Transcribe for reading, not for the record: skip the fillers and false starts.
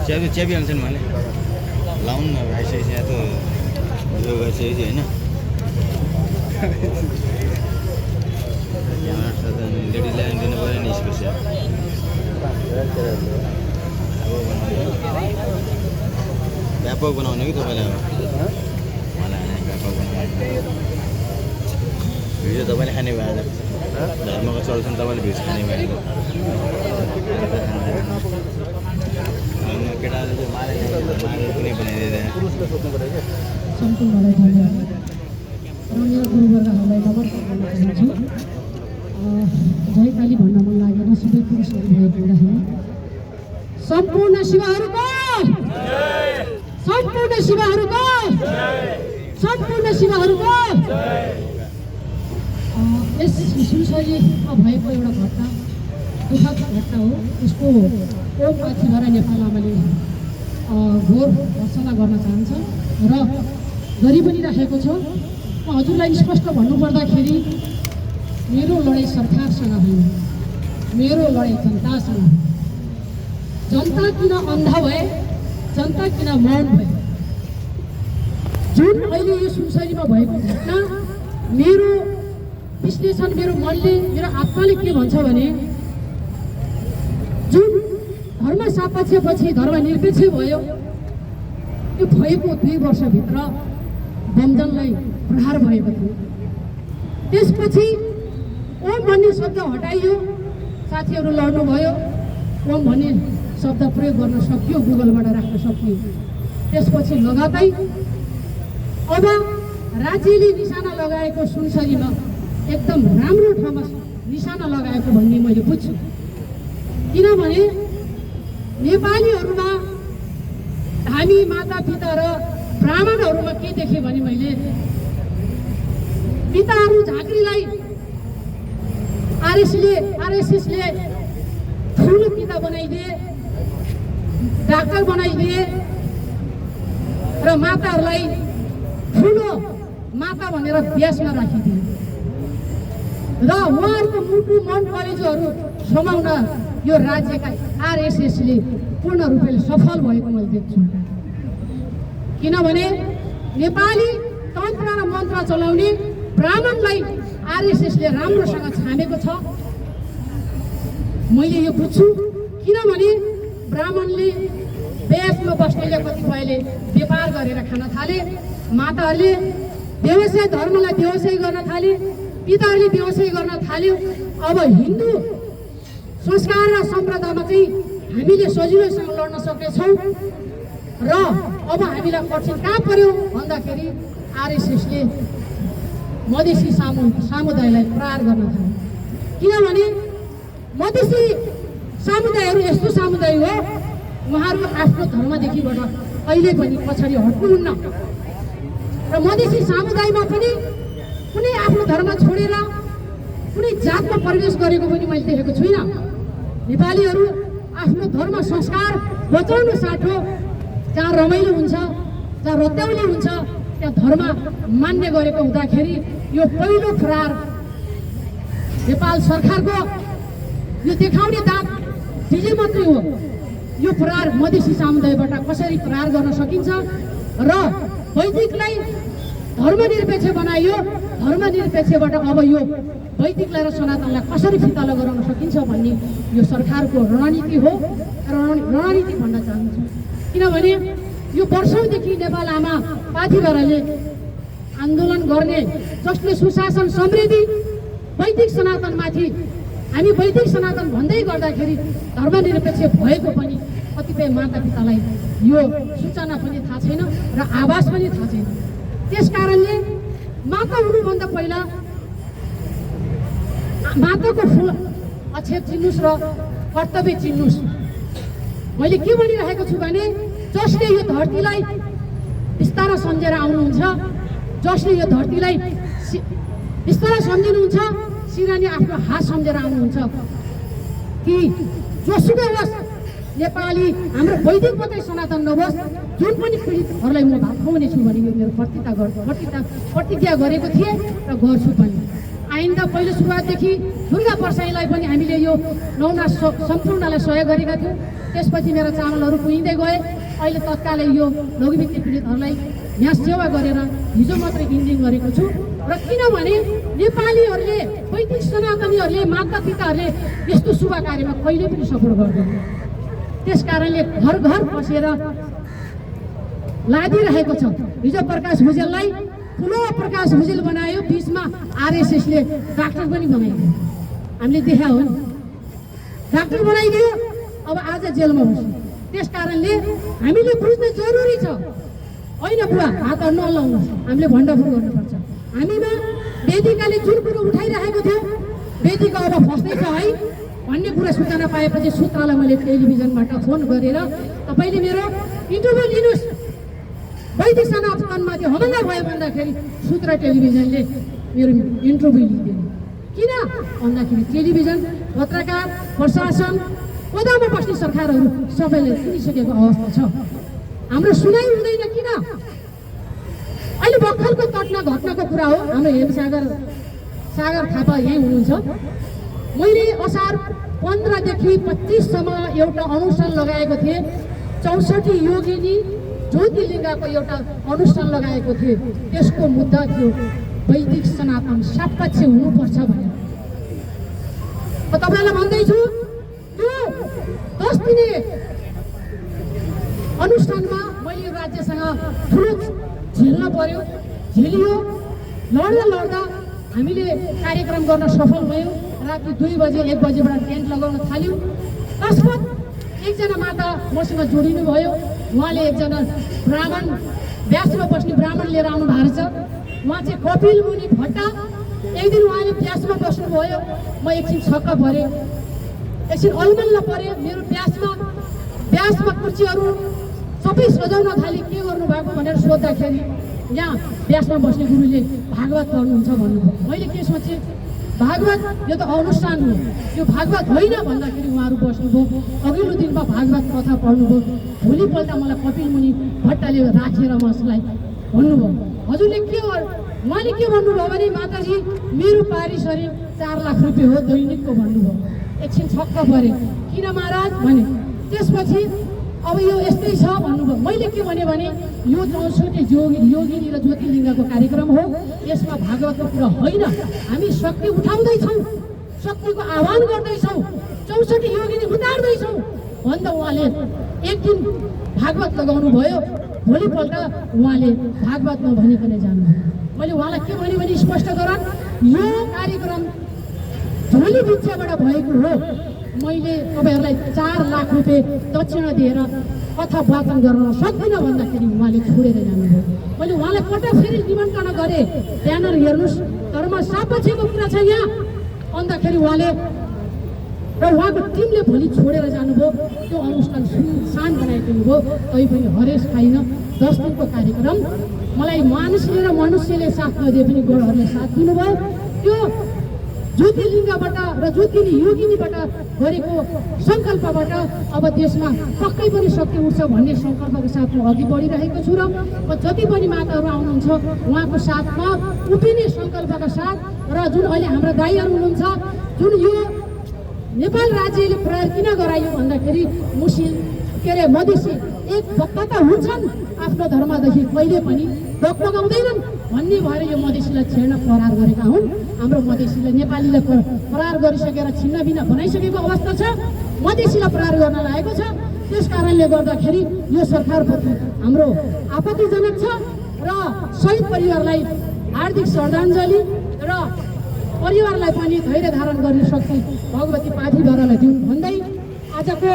च्यापी हाल्छन् मैले लाउनु न आइसकेपछि यहाँ त यो गरिसकेपछि होइन लेडिजलाई दिनु पऱ्यो नि स्पेसियल व्यापक बनाउने कि तपाईँलाई अब मलाई व्यापक बनाउने भिडियो तपाईँले खाने भएर धर्मको चल्छन् तपाईँले भिज खाने भएर केटाले चाहिँ मारेर पनि बनाइदिँदैन सम्पूर्णलाई धन्यवाद र मेरो गुरुवर्गहरूलाई नमस्कार गर्न चाहन्छु। जय काली भन्न मन लागेन सबै पुरुषहरू भएको हुँदाखेरि सम्पूर्ण शिवहरूको यस सुनसरीमा भएको एउटा घटना दुःखद घटना हो। यसको ओममाथिबाट नेपाल आमाले घोर भर्सना गर्न चाहन्छ र गरि पनि राखेको छ। हजुरलाई स्पष्ट भन्नुपर्दाखेरि मेरो लडाइँ सरकारसँग होइन, मेरो लडाइँ जनतासँग। जनता किन अन्धा भए, जनता किन मौन भए? जुन अहिले यो सुनसरीमा भएको घटना मेरो विश्लेषण, मेरो मनले, मेरो आत्माले के भन्छ भने जुन धर्म सापेक्षपछि धर्मनिरपेक्ष भयो, यो भएको 2 वर्षभित्र बमजनलाई प्रहार भएको थियो। त्यसपछि ओम भन्ने शब्द हटाइयो, साथीहरू लड्नुभयो, ओम भन्ने शब्द प्रयोग गर्न सकियो, गुगलबाट राख्न सकियो। त्यसपछि लगातार अब राज्यले निशाना लगाएको सुनसरीमा एकदम राम्रो ठाउँमा निशाना लगाएको भन्ने मैले बुझ्छु। किनभने नेपालीहरूमा हामी मातापिता र ब्राह्मणहरूमा के देखेँ भने मैले पिताहरू झाँक्रीलाई आरएसएसले ठुलो पिता बनाइदिए, डाक्टर बनाइदिए र माताहरूलाई ठुलो माता भनेर ब्यासमा राखिदिए र उहाँहरूको मुटु मन कलेजोहरू समाउन यो राज्यका आरएसएसले पूर्ण रूपले सफल भएको मैले देख्छु। किनभने नेपाली तन्त्र र मन्त्र चलाउने ब्राह्मणलाई आरएसएसले राम्रोसँग छामेको छ। मैले यो बुझ्छु। किनभने ब्राह्मणले ब्यासमा बस्नेले कतिपयले व्यापार गरेर खान थाले, माताहरूले व्यवसाय धर्मलाई व्यवसाय गर्न थाले, पिताहरूले व्यवसाय गर्न थाल्यो। अब हिन्दू संस्कार र सम्प्रदायमा चाहिँ हामीले सजिलैसँग लड्न सकेछौँ र अब हामीलाई कठिन कहाँ पर्यो भन्दाखेरि आरएसएसले मधेसी समुदायलाई प्रहार गर्न थाल्यो। किनभने मधेसी समुदायहरू यस्तो समुदाय हो, उहाँहरू आफ्नो धर्मदेखिबाट कहिले पनि पछाडि हट्नुहुन्न र मधेसी समुदायमा पनि कुनै आफ्नो धर्म छोडेर कुनै जातमा प्रवेश गरेको पनि मैले देखेको छुइनँ। नेपालीहरू आफ्नो धर्म संस्कार बचाउनु साटो जहाँ रमाइलो हुन्छ, जहाँ रत्याउने हुन्छ, त्यहाँ धर्म मान्य गरेको हुँदाखेरि यो पहिलो प्रहार नेपाल सरकारको यो देखाउने दाँत ढिली मात्रै हो। यो प्रहार मधेसी समुदायबाट कसरी प्रहार गर्न सकिन्छ र वैदिकलाई धर्मनिरपेक्ष बनाइयो, धर्मनिरपेक्षबाट अब यो वैदिकलाई र सनातनलाई कसरी फितलो गराउन सकिन्छ भन्ने यो सरकारको रणनीति हो। रणनीति भन्न चाहन्छु। किनभने यो वर्षौँदेखि नेपाल आमा पार्टीहरूले आन्दोलन गर्ने, जसले सुशासन समृद्धि वैदिक सनातनमाथि हामी वैदिक सनातन भन्दै गर्दाखेरि धर्मनिरपेक्ष भएको पनि कतिपय मातापितालाई यो सूचना पनि थाहा छैन र आवाज पनि थाहा छैन। त्यस कारणले माता हुनुभन्दा पहिला माताको फुल अक्षर चिन्नुहोस् र कर्तव्य चिन्नुहोस्। मैले के भनिरहेको छु भने जसले यो धरतीलाई बिस्तारा सम्झेर आउनुहुन्छ, जसले यो धरतीलाई बिस्तारा सम्झिनुहुन्छ, सिरानी आफ्नो हात सम्झेर आउनुहुन्छ कि जोसुकै होस् नेपाली हाम्रो वैदिक मात्रै सनातन नहोस्, जुन पनि पीडितहरूलाई म भात खुवाउने छु भने यो मेरो प्रतिज्ञा गरेको थिएँ र गर्छु पनि। आइन्दा पहिलो सुरुवातदेखि दुर्गा पर्साईलाई पनि हामीले यो नौना सम्पूर्णलाई सहयोग गरेका थियौँ। त्यसपछि मेरा चामलहरू कुहिँदै गए। अहिले तत्कालै यो लघुवित्त पीडितहरूलाई यहाँ सेवा गरेर हिजो मात्रै इन्जिन गरेको छु। र किनभने नेपालीहरूले वैदिक सनातनीहरूले माता पिताहरूले यस्तो शुभ कार्यमा कहिले पनि सपोर्ट गर्दैन। त्यस कारणले घर घर पसेर लादिरहेको छ। हिजो प्रकाश भुजेललाई ठुलो प्रकाश भुजेल बनायो, बिचमा आरएसएसले डाक्टर पनि बनाइदियो। हामीले देखा हो नि, डाक्टर बनाइदियो, अब आज जेलमा बस्यो। त्यस कारणले हामीले बुझ्न जरुरी छ। होइन बुवा, हातहरू नलाउनु, हामीले भण्डाफुर गर्नुपर्छ। हामीमा वेदिकाले जुन कुरो उठाइरहेको थियो, वेदिका अब फस्दैछ है भन्ने कुरा सूचना पाएपछि सूत्रलाई मैले टेलिभिजनबाट फोन गरेर तपाईँले मेरो इन्टरभ्यू लिनुहोस्, वैदिक सनातनमा त्यो हमला भयो भन्दाखेरि सूत्र टेलिभिजनले मेरो इन्टरभ्यू लिइदियो। किन भन्दाखेरि टेलिभिजन, पत्रकार, प्रशासन, ओदामा बस्ने सरकारहरू सबैले सुनिसकेको अवस्था छ। हाम्रो सुनाइ हुँदैन किन? अहिले भर्खरको घटना घटनाको कुरा हो। हाम्रो हेमसागर थापा यहीँ हुनुहुन्छ। मैले असार 15 देखि 25 सम्म एउटा अनुष्ठान लगाएको थिएँ। 64 योगिनी ज्योतिलिङ्गको एउटा अनुष्ठान लगाएको थिएँ। त्यसको मुद्दा थियो वैदिक सनातन सापेक्ष हुनुपर्छ भनेर। तपाईँलाई भन्दैछु, त्यो 10 दिने अनुष्ठानमा मैले राज्यसँग ठुलो झेल्न पर्यो, झेलियो। लड्दा हामीले कार्यक्रम गर्न सफल भयौँ। राति 2 बजे 1 बजेबाट टेन्ट लगाउन थाल्यौँ। तसपत एकजना माता मसँग जोडिनु भयो। उहाँले एकजना ब्राह्मण, व्यासमा बस्ने ब्राह्मण लिएर आउनु भएको छ। उहाँ चाहिँ कपिल मुनि भट्टा। एक दिन उहाँले व्यासमा बस्नुभयो। म एकछिन छक्क परेँ, एकछिन अलमल्ल परेँ। मेरो व्यासमा कुर्सीहरू सबै सजाउन थाले। के गर्नुभएको भनेर सोद्धाखेरि यहाँ व्यासमा बस्ने गुरुले भागवत पढ्नुहुन्छ भन्नुभयो। मैले के सोचेँ, भागवत यो त अनुष्ठान हो, यो भागवत होइन भन्दाखेरि उहाँहरू बस्नुभयो। अघिल्लो दिनमा भागवत कथा पढ्नुभयो। भोलिपल्ट मलाई कपिल मुनि भट्टले राखेर मसलाई भन्नुभयो, हजुरले के उहाँले के भन्नुभयो भने माताजी मेरो पारिश्रमिक 4 लाख रुपियाँ हो दैनिकको भन्नुभयो। एकछिन छक्क परेँ, किन महाराज भने। त्यसपछि अब यो यस्तै छ भन्नुभयो। मैले के भने यो 64 योगिनी र ज्योतिलिङ्गको कार्यक्रम हो, यसमा भागवतको कुरा होइन। हामी शक्ति उठाउँदैछौँ, शक्तिको आह्वान गर्दैछौँ, 64 योगिनी उतार्दैछौँ भन्दा उहाँले एक दिन भागवत लगाउनु भयो। भोलिपल्ट उहाँले भागवत नभनिकन जानुभयो। मैले उहाँलाई के भने स्पष्ट गरौँ, यो कार्यक्रम झोली भिक्षाबाट भएको हो। मैले तपाईँहरूलाई 4 लाख रुपियाँ दक्षिणा दिएर कथा वाचन गर्न सक्दिनँ भन्दाखेरि उहाँले छोडेर जानुभयो। मैले उहाँलाई पटक फेरि निमन्त्रणा गरेँ, ब्यानर हेर्नुहोस्, धर्म सापेक्षको कुरा छ यहाँ भन्दाखेरि उहाँले र उहाँको टिमले भोलि छोडेर जानुभयो। त्यो अनुष्ठान सुनसान बनाइदिनु भयो। तैपनि हरेस खाइन 10 दिनको कार्यक्रम। मलाई मानिसले र मनुष्यले साथ नदिए पनि गौरहरूले साथ दिनुभयो। त्यो ज्योतिलिङ्गबाट र ज्योतिनी योगिनीबाट गरेको सङ्कल्पबाट अब देशमा पक्कै पनि शक्ति उठ्छ भन्ने सङ्कल्पको साथ म अघि बढिरहेको छु। र जति पनि माताहरू आउनुहुन्छ उहाँको साथमा उभिने सङ्कल्पका साथ, र जुन अहिले हाम्रा दाइहरू हुनुहुन्छ, जुन यो नेपाल राज्यले प्रयोग किन गरायो भन्दाखेरि मधेसी एक वक्ता त हुन्छन्, आफ्नो धर्मदेखि कहिले पनि डगमगाउँदैनन् भन्ने भएर यो मधेसीलाई छेड्न प्रहार गरेका हुन्। हाम्रो मधेसीलाई नेपालीलाई प्रहार गरिसकेर छिन्नभिन्न बनाइसकेको अवस्था छ। मधेसीलाई प्रहार गर्न लागेको छ। त्यस कारणले गर्दाखेरि यो सरकारप्रति हाम्रो आपत्तिजनक छ। र शहीद परिवारलाई हार्दिक श्रद्धाञ्जली र परिवारलाई पनि धैर्य धारण गर्ने शक्ति भगवती पाथीद्वारालाई दिउन् भन्दै आजको